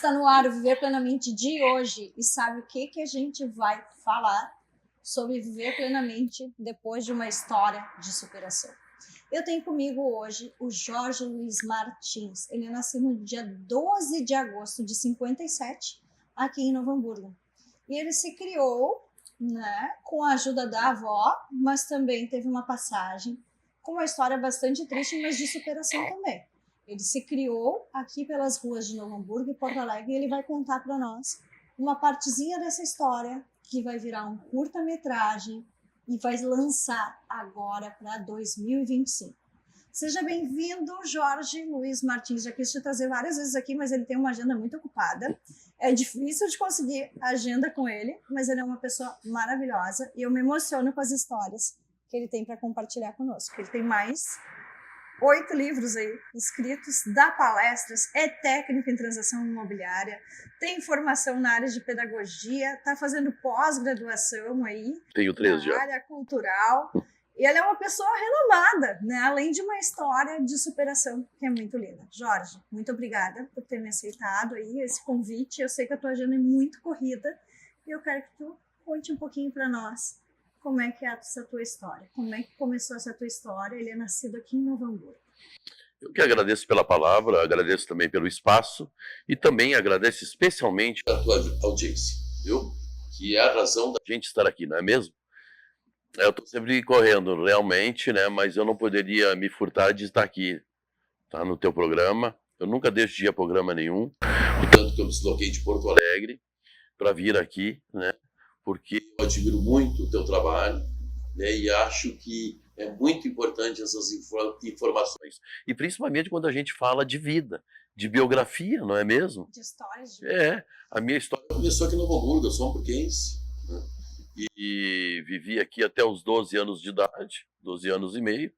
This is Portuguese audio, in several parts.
Está no ar o Viver Plenamente de hoje e sabe o que a gente vai falar sobre viver plenamente depois de uma história de superação. Eu tenho comigo hoje o Jorge Luiz Martins. Ele nasceu no dia 12 de agosto de 57, aqui em Novo Hamburgo. E ele se criou, com a ajuda da avó, mas também teve uma passagem com uma história bastante triste, mas de superação também. Ele se criou aqui pelas ruas de Novo Hamburgo e Porto Alegre e ele vai contar para nós uma partezinha dessa história que vai virar um curta-metragem e vai lançar agora para 2025. Seja bem-vindo, Jorge Luiz Martins. Já quis te trazer várias vezes aqui, mas ele tem uma agenda muito ocupada. É difícil de conseguir agenda com ele, mas ele é uma pessoa maravilhosa e eu me emociono com as histórias que ele tem para compartilhar conosco. Ele tem mais 8 livros aí escritos, dá palestras, é técnico em transação imobiliária, tem formação na área de pedagogia, está fazendo pós-graduação aí. Tenho 3 já. Na área cultural. E ele é uma pessoa renomada, além de uma história de superação que é muito linda. Jorge, muito obrigada por ter me aceitado aí esse convite. Eu sei que a tua agenda é muito corrida e eu quero que tu conte um pouquinho para nós como é que é essa tua história, como é que começou essa tua história. Ele é nascido aqui em Novo Hamburgo. Eu que agradeço pela palavra, agradeço também pelo espaço e também agradeço especialmente a tua audiência, viu? Que é a razão da gente estar aqui, não é mesmo? Eu estou sempre correndo, realmente, mas eu não poderia me furtar de estar aqui, tá, no teu programa. Eu nunca deixo de ir a programa nenhum, portanto que eu me desloquei de Porto Alegre para vir aqui, porque eu admiro muito o teu trabalho, e acho que é muito importante essas informações. E principalmente quando a gente fala de vida, de biografia, não é mesmo? De histórias de vida. A minha história começou aqui em Novo Hamburgo, eu sou hamburguense, e vivi aqui até os 12 anos de idade, 12 anos e meio.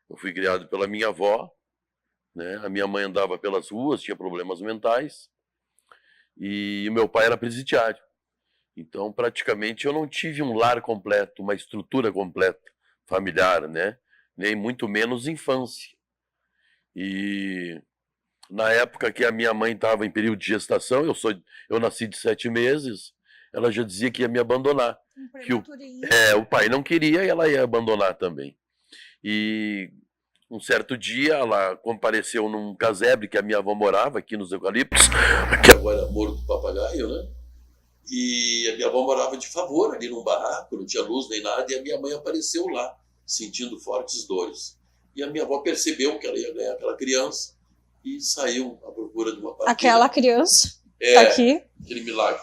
Eu fui criado pela minha avó, a minha mãe andava pelas ruas, tinha problemas mentais, e o meu pai era presidiário. Então, praticamente, eu não tive um lar completo, uma estrutura completa, familiar, nem muito menos infância. E na época que a minha mãe estava em período de gestação, eu nasci de 7 meses, ela já dizia que ia me abandonar. Que o pai não queria e ela ia abandonar também. E um certo dia ela compareceu num casebre que a minha avó morava, aqui nos Eucaliptos, que agora é Morro do Papagaio, E a minha avó morava de favor ali num barraco, não tinha luz nem nada, e a minha mãe apareceu lá, sentindo fortes dores. E a minha avó percebeu que ela ia ganhar aquela criança e saiu à procura de uma parteira. Aquela criança tá aqui. Aquele milagre.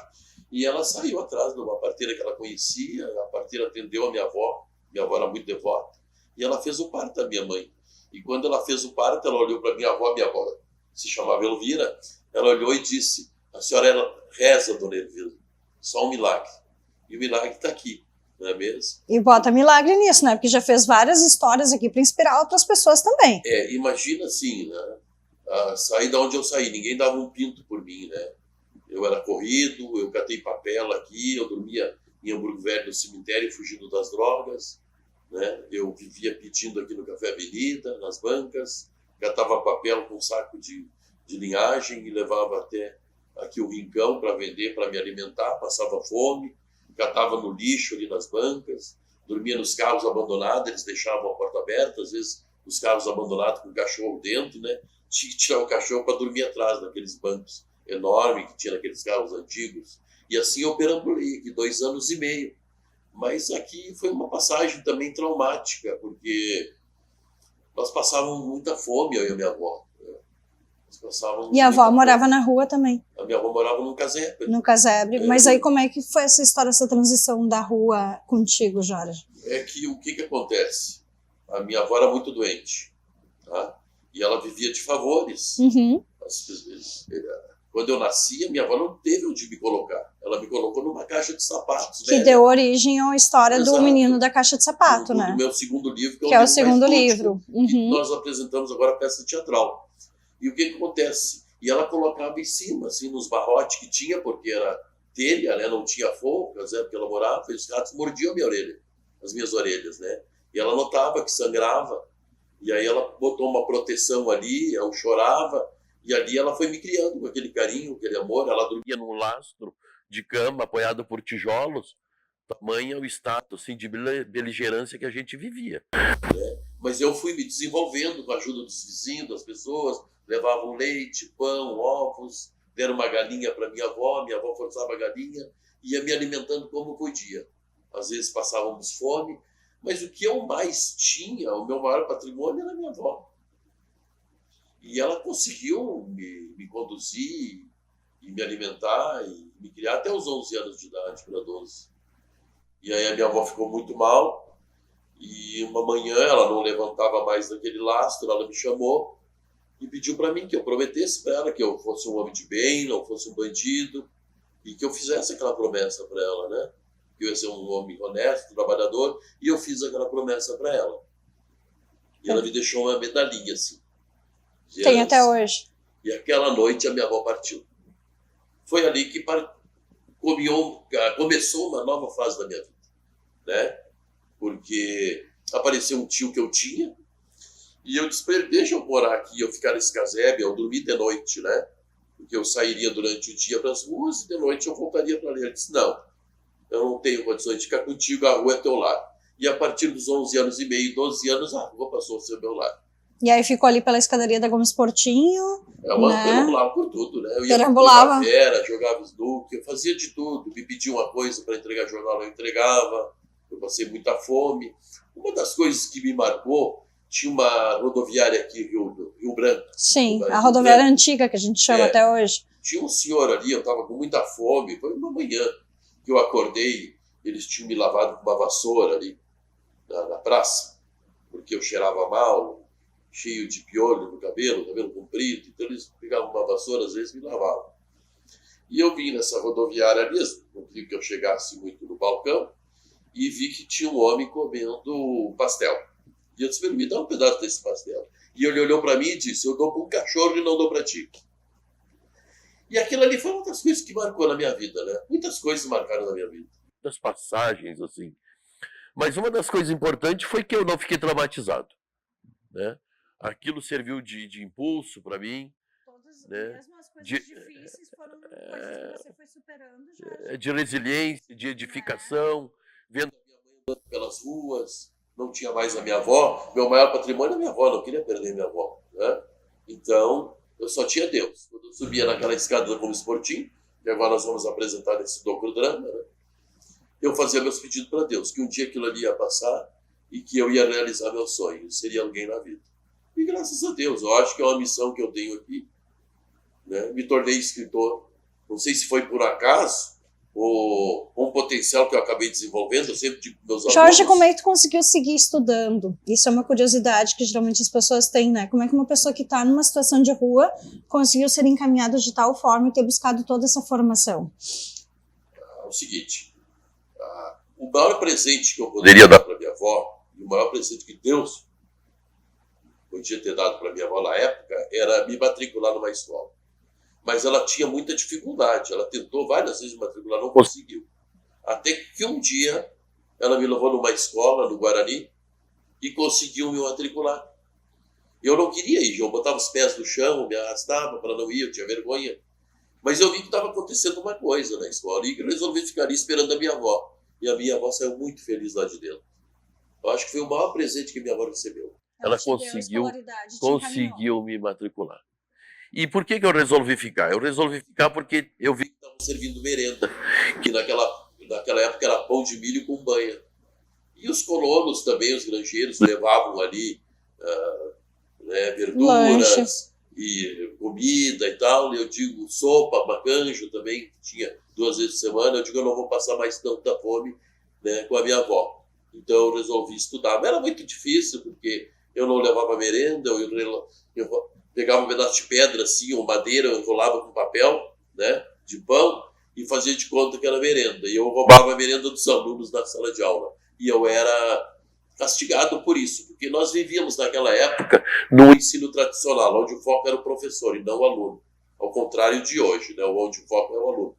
E ela saiu atrás de uma parteira que ela conhecia, a parteira atendeu a minha avó era muito devota, e ela fez o parto da minha mãe. E quando ela fez o parto, ela olhou para minha avó se chamava Elvira, ela olhou e disse: a senhora reza, dona Elvira, só um milagre. E o milagre está aqui, não é mesmo? E bota milagre nisso, porque já fez várias histórias aqui para inspirar outras pessoas também. Imagina assim, sair da onde eu saí, ninguém dava um pinto por mim, Eu era corrido, eu catei papel aqui, eu dormia em Hamburgo Velho no cemitério, fugindo das drogas, Eu vivia pedindo aqui no Café Avenida, nas bancas, catava papel com um saco de linhagem e levava até aqui o rincão para vender, para me alimentar, passava fome, catava no lixo ali nas bancas, dormia nos carros abandonados, eles deixavam a porta aberta, às vezes os carros abandonados com o cachorro dentro, Tinha que tirar o cachorro para dormir atrás daqueles bancos enormes que tinha naqueles carros antigos. E assim eu perambulei aqui 2 anos e meio. Mas aqui foi uma passagem também traumática, porque nós passávamos muita fome, eu e a minha avó. E a avó morava na rua também? A minha avó morava num casebre. No casebre. Mas aí como é que foi essa história, essa transição da rua contigo, Jorge? O que acontece? A minha avó era muito doente, E ela vivia de favores. Uhum. Quando eu nasci, a minha avó não teve onde me colocar. Ela me colocou numa caixa de sapatos. Que deu origem à história do menino da caixa de sapato, do meu segundo livro, que é o segundo livro. Que nós apresentamos agora a peça teatral. E o que acontece? E ela colocava em cima, assim, nos barrotes que tinha, porque era telha, não tinha forcas, porque ela morava, e os gatos mordiam a minha orelha, as minhas orelhas, E ela notava que sangrava, e aí ela botou uma proteção ali, eu chorava, E ali ela foi me criando com aquele carinho, aquele amor. Ela dormia num lastro de cama, apoiado por tijolos. Tamanho o status assim, de beligerância que a gente vivia. Mas eu fui me desenvolvendo com a ajuda dos vizinhos, das pessoas. Levavam leite, pão, ovos. Deram uma galinha para minha avó forçava a galinha. Ia me alimentando como podia. Às vezes passávamos fome. Mas o que eu mais tinha, o meu maior patrimônio, era minha avó. E ela conseguiu me conduzir e me alimentar e me criar até os 11 anos de idade, para 12. E aí a minha avó ficou muito mal e uma manhã ela não levantava mais daquele lastro, ela me chamou e pediu para mim que eu prometesse para ela que eu fosse um homem de bem, não fosse um bandido e que eu fizesse aquela promessa para ela, né? Que eu ia ser um homem honesto, trabalhador, e eu fiz aquela promessa para ela. E ela me deixou uma medalhinha assim. Tem até hoje. E aquela noite a minha avó partiu. Foi ali que começou uma nova fase da minha vida, né? Porque apareceu um tio que eu tinha e eu disse para ele, deixa eu morar aqui, eu ficar nesse casebre, eu dormi de noite, né? Porque eu sairia durante o dia para as ruas e de noite eu voltaria para ali. Ele disse, não, eu não tenho condições de ficar contigo, a rua é teu lar. E a partir dos 11 anos e meio, 12 anos, a rua passou a ser meu lar. E aí ficou ali pela escadaria da Gomes Portinho. Eu perambulava por tudo, né? Eu ia perambulava. Fera, jogava snooker, eu fazia de tudo. Me pedia uma coisa para entregar jornal, eu entregava. Eu passei muita fome. Uma das coisas que me marcou, tinha uma rodoviária aqui, Rio Branco. Sim, a rodoviária antiga, que a gente chama até hoje. Tinha um senhor ali, eu estava com muita fome. Foi uma manhã que eu acordei, eles tinham me lavado com uma vassoura ali na praça, porque eu cheirava mal, cheio de piolho no cabelo comprido, então eles pegavam uma vassoura, às vezes me lavavam. E eu vim nessa rodoviária ali, não queria que eu chegasse muito no balcão, e vi que tinha um homem comendo pastel. E eu disse, me dá um pedaço desse pastel. E ele olhou para mim e disse, eu dou para um cachorro e não dou para ti. E aquilo ali foi uma das coisas que marcou na minha vida, né? Muitas coisas marcaram na minha vida. Das passagens, assim. Mas uma das coisas importantes foi que eu não fiquei traumatizado, né? Aquilo serviu de impulso para mim. Todas mesmo as coisas difíceis foram coisas que você foi superando já. De resiliência, de edificação, vendo a minha mãe andando pelas ruas, não tinha mais a minha avó. Meu maior patrimônio é a minha avó, não queria perder minha avó, né? Então, eu só tinha Deus. Quando eu subia naquela escada da Gomes Portinho, e agora nós vamos apresentar esse docudrama, né? Eu fazia meus pedidos para Deus, que um dia aquilo ali ia passar e que eu ia realizar meu sonho, seria alguém na vida. E graças a Deus, eu acho que é uma missão que eu tenho aqui, né? Me tornei escritor, não sei se foi por acaso ou um potencial que eu acabei desenvolvendo, eu sempre digo para meus alunos. Jorge, como é que tu conseguiu seguir estudando? Isso é uma curiosidade que geralmente as pessoas têm, né? Como é que uma pessoa que está numa situação de rua conseguiu ser encaminhada de tal forma e ter buscado toda essa formação? É o seguinte, o maior presente que eu poderia dar para minha avó, e o maior presente que Deus podia ter dado para minha avó na época, era me matricular numa escola. Mas ela tinha muita dificuldade, ela tentou várias vezes me matricular, não conseguiu. Até que um dia, ela me levou numa escola, no Guarani, e conseguiu me matricular. Eu não queria ir, eu botava os pés no chão, me arrastava para não ir, eu tinha vergonha. Mas eu vi que estava acontecendo uma coisa na escola, e eu resolvi ficar ali esperando a minha avó. E a minha avó saiu muito feliz lá de dentro. Eu acho que foi o maior presente que minha avó recebeu. Ela conseguiu me matricular. E por que eu resolvi ficar? Eu resolvi ficar porque eu vi que estavam servindo merenda, que naquela época era pão de milho com banha. E os colonos também, os granjeiros, levavam ali verduras e comida e tal. E eu digo, sopa, macanjo também, tinha 2 vezes por semana. Eu digo, eu não vou passar mais tanta fome, né, com a minha avó. Então eu resolvi estudar. Mas era muito difícil, porque eu não levava merenda, eu pegava um pedaço de pedra assim, ou madeira, eu enrolava com papel, né, de pão, e fazia de conta que era merenda. E eu roubava a merenda dos alunos na sala de aula. E eu era castigado por isso, porque nós vivíamos naquela época no ensino tradicional, onde o foco era o professor e não o aluno. Ao contrário de hoje, né, onde o foco é o aluno.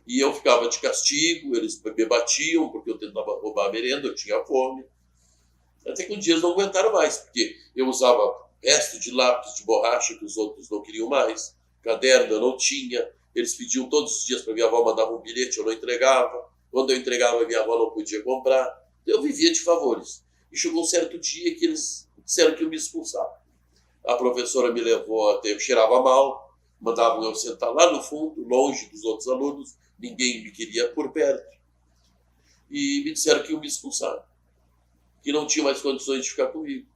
E eu ficava de castigo, eles me batiam, porque eu tentava roubar a merenda, eu tinha fome. Até que um dia eles não aguentaram mais, porque eu usava resto de lápis, de borracha que os outros não queriam mais, caderno eu não tinha, eles pediam todos os dias para minha avó, mandava um bilhete, eu não entregava, quando eu entregava minha avó não podia comprar, eu vivia de favores. E chegou um certo dia que eles disseram que eu me expulsavam. A professora me levou até, eu cheirava mal, mandavam eu sentar lá no fundo, longe dos outros alunos, ninguém me queria por perto, e me disseram que iam me expulsar, que não tinha mais condições de ficar comigo.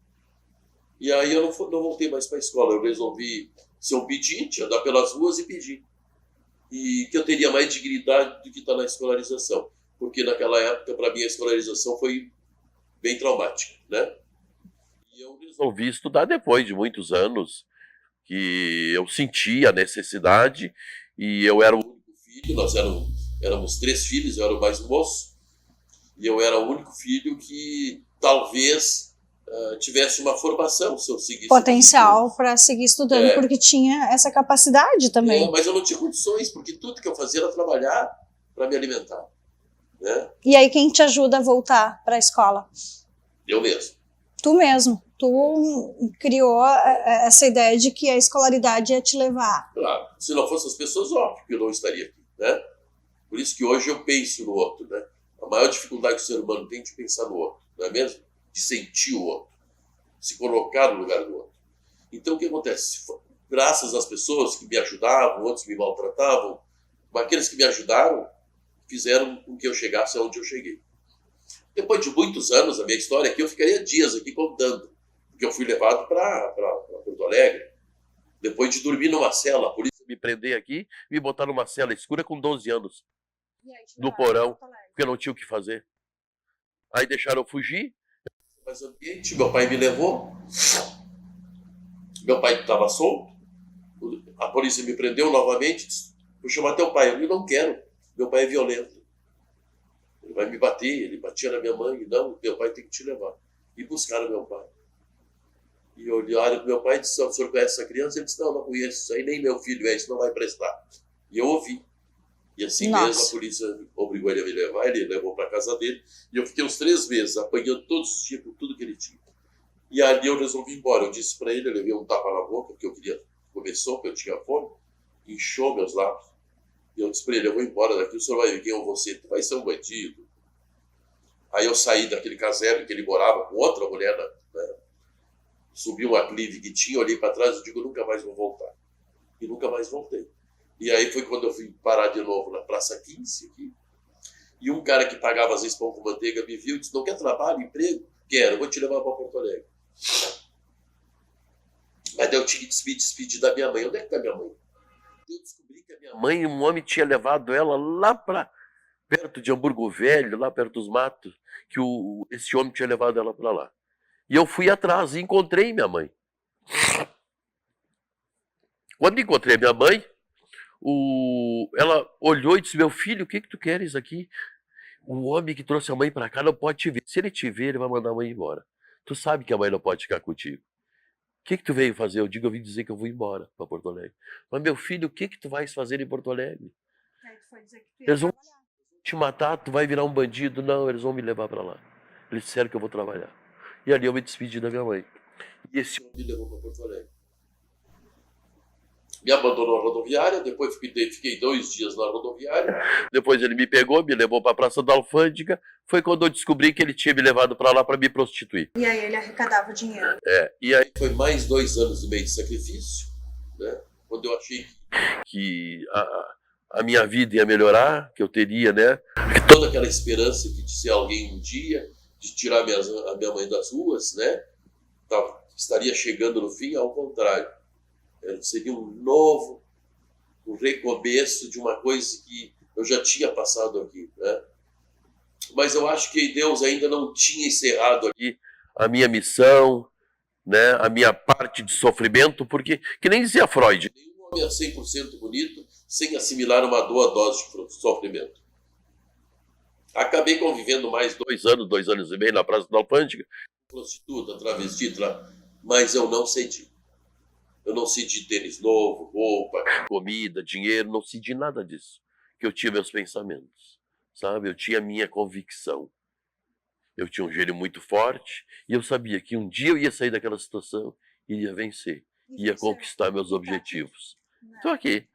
E aí eu não voltei mais para a escola, eu resolvi ser um pedinte, andar pelas ruas e pedir. E que eu teria mais dignidade do que estar na escolarização, porque naquela época, para mim, a escolarização foi bem traumática, né? E eu resolvi estudar depois de muitos anos, que eu sentia a necessidade, e eu era o único filho, nós éramos 3 filhos, eu era o mais moço, e eu era o único filho que talvez tivesse uma formação, se eu seguisse... Potencial para seguir estudando, porque tinha essa capacidade também. Mas eu não tinha condições, porque tudo que eu fazia era trabalhar para me alimentar. Né? E aí quem te ajuda a voltar para a escola? Eu mesmo. Tu mesmo. Tu criou essa ideia de que a escolaridade ia te levar. Claro. Se não fossem as pessoas, óbvio que eu não estaria aqui. Né? Por isso que hoje eu penso no outro. Né? A maior dificuldade que o ser humano tem é de pensar no outro. Não é mesmo? De sentir o outro. Se colocar no lugar do outro. Então o que acontece? Graças às pessoas que me ajudavam, outros me maltratavam, mas aqueles que me ajudaram fizeram com que eu chegasse aonde eu cheguei. Depois de muitos anos, a minha história aqui, eu ficaria dias aqui contando, porque eu fui levado para Porto Alegre. Depois de dormir numa cela, a polícia me prender aqui, me botar numa cela escura com 12 anos, no porão, porque eu não tinha o que fazer. Aí deixaram eu fugir, mas ambiente, meu pai me levou, meu pai estava solto, a polícia me prendeu novamente, disse, vou chamar teu pai. Eu não quero, meu pai é violento. Ele vai me bater, ele batia na minha mãe. Não, meu pai tem que te levar. E buscaram meu pai. E olharam para meu pai e disseram, o senhor conhece essa criança? Ele disse, não conheço isso aí, nem meu filho é, isso não vai prestar. E eu ouvi. E assim mesmo a polícia obrigou ele a me levar, ele levou para a casa dele. E eu fiquei uns 3 meses apanhando todos os dias por tudo que ele tinha. E ali eu resolvi ir embora. Eu disse para ele, eu levei um tapa na boca, porque eu queria comer sopa, eu tinha fome, inchou meus lábios. E eu disse para ele, eu vou embora daqui, o senhor vai ver quem é você, tu vai ser um bandido. Aí eu saí daquele caserno que ele morava com outra mulher, né? Subi uma clive que tinha, olhei para trás e digo, eu nunca mais vou voltar. E nunca mais voltei. E aí foi quando eu fui parar de novo na Praça 15 aqui. E um cara que pagava às vezes pão com manteiga me viu e disse, não quer trabalho, emprego? Quero, eu vou te levar para Porto Alegre. Mas daí eu tinha que me despedir da minha mãe. Onde é que está minha mãe? Eu descobri que a minha mãe, um homem tinha levado ela lá para perto de Hamburgo Velho, lá perto dos matos, que esse homem tinha levado ela para lá. E eu fui atrás e encontrei minha mãe. Quando encontrei minha mãe, ela olhou e disse, meu filho, o que tu queres aqui? O homem que trouxe a mãe para cá não pode te ver. Se ele te ver, ele vai mandar a mãe embora. Tu sabe que a mãe não pode ficar contigo. O que tu veio fazer? Eu digo, eu vim dizer que eu vou embora para Porto Alegre. Mas, meu filho, o que tu vais fazer em Porto Alegre? Eles vão te matar, tu vai virar um bandido. Não, eles vão me levar para lá. Eles disseram que eu vou trabalhar. E ali eu me despedi da minha mãe. E esse homem me levou para Porto Alegre. Me abandonou na rodoviária, depois fiquei 2 dias na rodoviária. Depois ele me pegou, me levou para a Praça da Alfândega. Foi quando eu descobri que ele tinha me levado para lá para me prostituir. E aí ele arrecadava dinheiro. E aí foi mais 2 anos e meio de sacrifício, né? Quando eu achei que a minha vida ia melhorar, que eu teria, né? Toda aquela esperança de ser alguém um dia, de tirar a minha mãe das ruas, né? Estaria chegando no fim, ao contrário. Seria um recomeço de uma coisa que eu já tinha passado aqui, né? Mas eu acho que Deus ainda não tinha encerrado aqui a minha missão, né? A minha parte de sofrimento, porque, que nem dizia Freud, nenhum homem é 100% bonito sem assimilar uma boa dose de sofrimento. Acabei convivendo mais 2 anos, 2 anos e meio na Praça da Alfândega, prostituta, travesti, mas eu não senti. Eu não senti tênis novo, roupa, comida, dinheiro, não senti nada disso. Que eu tinha meus pensamentos, sabe? Eu tinha minha convicção. Eu tinha um joelho muito forte e eu sabia que um dia eu ia sair daquela situação iria vencer, E ia você conquistar meus tá aqui, objetivos. né? Estou aqui.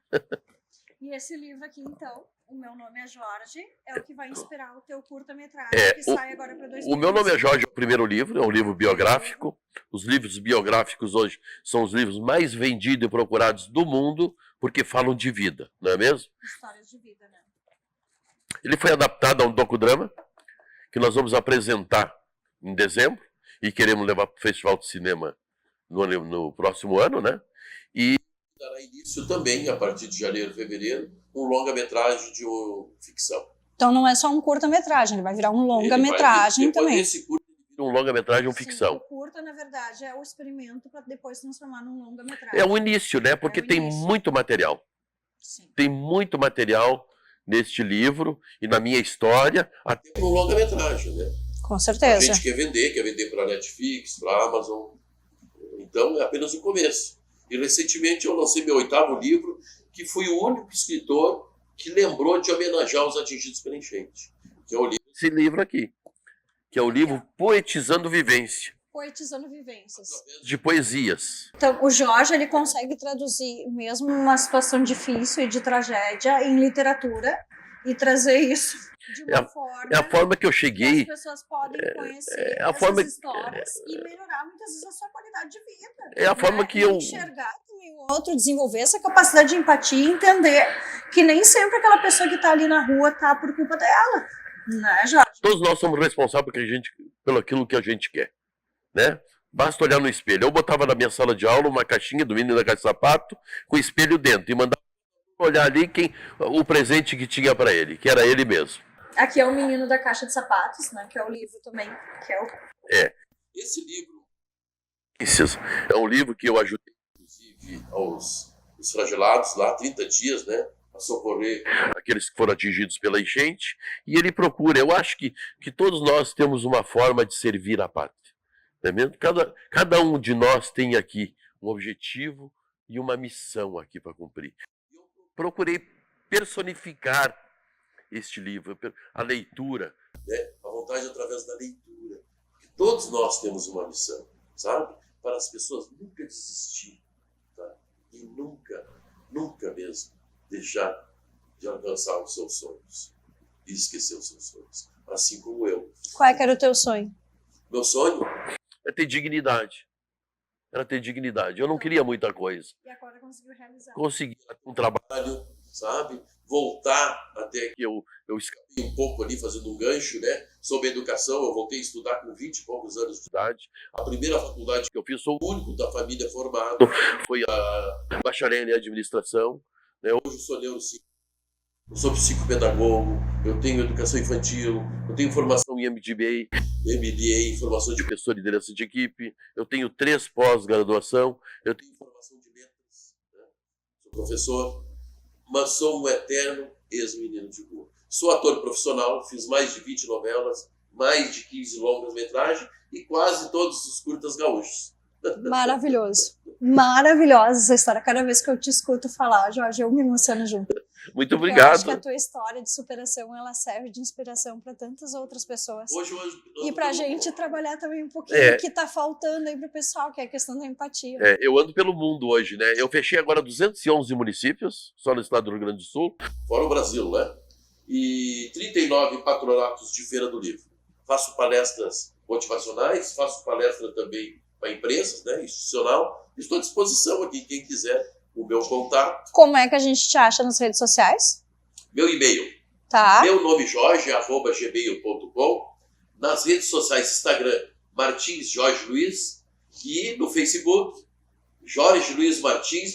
E esse livro aqui, então, O Meu Nome é Jorge, é o que vai inspirar o teu curta-metragem, que sai agora para O Meu Nome é 2025. Jorge é o primeiro livro, é um livro biográfico. Os livros biográficos hoje são os livros mais vendidos e procurados do mundo, porque falam de vida, não é mesmo? Histórias de vida, né? Ele foi adaptado a um docudrama, que nós vamos apresentar em dezembro, e queremos levar para o Festival de Cinema no próximo ano, né? E dará início também, a partir de janeiro, fevereiro, um longa-metragem de ficção. Então não é só um curta-metragem, ele vai virar um longa-metragem também. Depois desse curta, ele vira um longa-metragem, ficção. O curta, na verdade, é o experimento para depois transformar num longa-metragem. É o início, né? Porque tem muito material. Sim. Tem muito material neste livro e na minha história, até para um longa-metragem, né? Com certeza. A gente quer vender para a Netflix, para a Amazon. Então é apenas o começo. E recentemente eu lancei meu 8º livro, que fui o único escritor que lembrou de homenagear os atingidos pela enchente. Que é o livro, esse livro aqui, que é o livro Poetizando Vivência. Poetizando Vivências. De poesias. Então, o Jorge, ele consegue traduzir mesmo uma situação difícil e de tragédia em literatura e trazer isso de uma forma... É a forma que eu cheguei... Que as pessoas podem conhecer histórias e melhorar muitas vezes a sua qualidade de vida. É a forma que eu... Enxergar também o outro, desenvolver essa capacidade de empatia e entender que nem sempre aquela pessoa que está ali na rua está por culpa dela. Né, Jorge? Todos nós somos responsáveis pelo aquilo que a gente quer. Né? Basta olhar no espelho. Eu botava na minha sala de aula uma caixinha do menino da caixa de sapato com espelho dentro e mandava olhar ali o presente que tinha para ele, que era ele mesmo. Aqui é o Menino da Caixa de Sapatos, né? Que é o livro também. Que é o... Esse livro é um livro que eu ajudei, inclusive, aos flagelados lá, 30 dias, né? A socorrer aqueles que foram atingidos pela enchente. E ele procura, eu acho que todos nós temos uma forma de servir a pátria. Não é mesmo? Cada um de nós tem aqui um objetivo e uma missão aqui para cumprir. Eu procurei personificar este livro, a leitura, né? A vontade através da leitura. Porque todos nós temos uma missão, sabe? Para as pessoas nunca desistirem, tá? E nunca mesmo deixar de alcançar os seus sonhos e esquecer os seus sonhos, assim como eu. Qual é que era o teu sonho? Meu sonho é ter dignidade. Era ter dignidade. Eu não queria muita coisa. E agora conseguiu realizar. Consegui um trabalho, sabe? Voltar até que eu escapei um pouco ali fazendo um gancho, né? Sobre educação, eu voltei a estudar com 20 e poucos anos de idade. A primeira faculdade que eu fiz, sou o único da família formado, foi a bacharel em administração. Né? Hoje eu sou neurocientista, eu sou psicopedagogo, eu tenho educação infantil, eu tenho formação em MBA, formação de professor e liderança de equipe, eu tenho 3 pós-graduação, eu tenho formação de letras, né? Sou professor, mas sou um eterno ex-menino de rua. Sou ator profissional, fiz mais de 20 novelas, mais de 15 longas-metragens e quase todos os curtas gaúchos. Maravilhoso. Maravilhosa essa história. Cada vez que eu te escuto falar, Jorge, eu me emociono junto. Muito obrigado. Eu acho que a tua história de superação, ela serve de inspiração para tantas outras pessoas. E para a gente trabalhar também um pouquinho que está faltando aí para o pessoal, que é a questão da empatia. Eu ando pelo mundo hoje, né? Eu fechei agora 211 municípios, só no estado do Rio Grande do Sul. Fora o Brasil, né? E 39 patronatos de Feira do Livro. Faço palestras motivacionais, faço palestra também para empresas, né? Institucional. Estou à disposição aqui, quem quiser. O meu contato. Como é que a gente te acha nas redes sociais? Meu e-mail. Tá. Meu nome jorge@gmail.com. Nas redes sociais, Instagram, Martins Jorge Luiz. E no Facebook, Jorge Luiz Martins.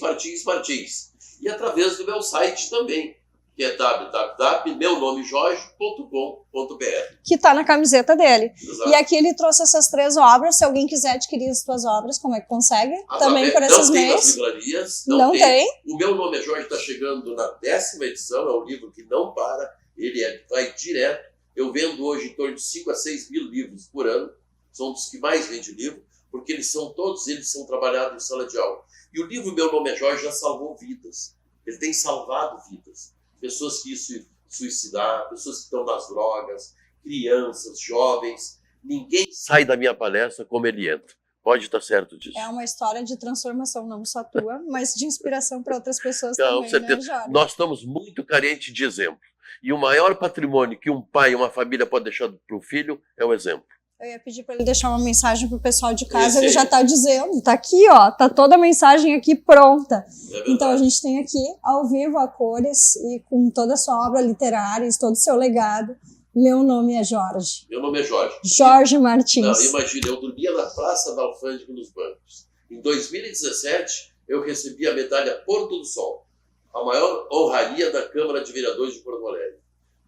E através do meu site também, que é www.meunomejorge.com.br. Que está na camiseta dele. Exato. E aqui ele trouxe essas 3 obras. Se alguém quiser adquirir as tuas obras, como é que consegue? Também por esses meios. Não tem nas livrarias. Não tem. O Meu Nome é Jorge está chegando na 10ª edição. É um livro que não para. Ele vai direto. Eu vendo hoje em torno de 5 a 6 mil livros por ano. São dos que mais vendem livro, porque todos eles são trabalhados em sala de aula. E o livro Meu Nome é Jorge já salvou vidas. Ele tem salvado vidas. Pessoas que se suicidaram, pessoas que estão nas drogas, crianças, jovens. Ninguém sai da minha palestra como ele entra. Pode estar certo disso. É uma história de transformação, não só tua, mas de inspiração para outras pessoas Com também, certeza. né, Jorge? Nós estamos muito carentes de exemplo. E o maior patrimônio que um pai e uma família pode deixar para o filho é o exemplo. Eu ia pedir para ele deixar uma mensagem pro pessoal de casa, ele Esse já aí. tá dizendo, tá aqui, ó, tá toda a mensagem aqui pronta. É verdade. Então a gente tem aqui, ao vivo, a cores, e com toda a sua obra literária, e todo o seu legado. Meu nome é Jorge. Meu nome é Jorge. Jorge Não, Martins. imagina, eu dormia na Praça da Alfândega nos bancos. Em 2017, eu recebi a medalha Porto do Sol, a maior honraria da Câmara de Vereadores de Porto Alegre.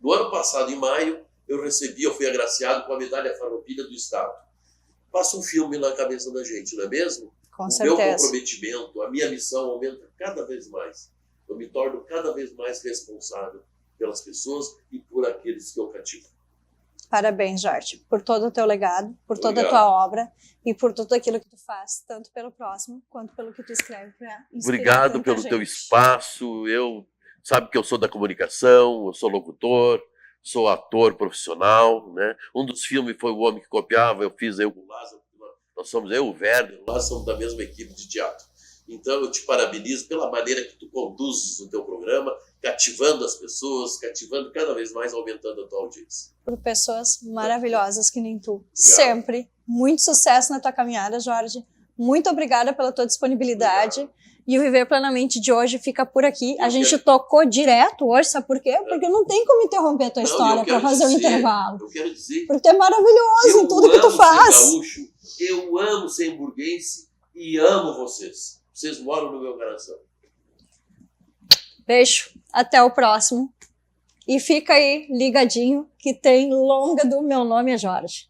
No ano passado, em maio, eu fui agraciado com a medalha Farroupilha do Estado. Passa um filme na cabeça da gente, não é mesmo? Com O meu certeza. comprometimento, a minha missão aumenta cada vez mais. Eu me torno cada vez mais responsável pelas pessoas e por aqueles que eu cativo. Parabéns, Jorge, por todo o teu legado, por toda a Obrigado. tua obra e por tudo aquilo que tu faz, tanto pelo próximo quanto pelo que tu escreve para inspirar Obrigado tanta pelo gente. teu espaço. Sabe que eu sou da comunicação, eu sou locutor, sou ator profissional, né? Um dos filmes foi O Homem que Copiava, eu fiz eu com o Lázaro, nós somos eu, o Werder, nós somos da mesma equipe de teatro. Então eu te parabenizo pela maneira que tu conduzes o teu programa, cativando as pessoas, cativando cada vez mais, aumentando a tua audiência. Por pessoas maravilhosas que nem tu. Sempre. Muito sucesso na tua caminhada, Jorge. Muito obrigada pela tua disponibilidade. Obrigado. E o Viver Plenamente de hoje fica por aqui. A Eu gente quero- tocou direto hoje, sabe por quê? Porque não tem como interromper a tua Não, história eu para quero fazer um dizer- intervalo. Eu quero dizer Porque é maravilhoso eu em tudo que tu amo faz. ser gaúcho, eu amo ser hamburguense e amo vocês. Vocês moram no meu coração. Beijo. Até o próximo. E fica aí ligadinho que tem longa do Meu Nome é Jorge.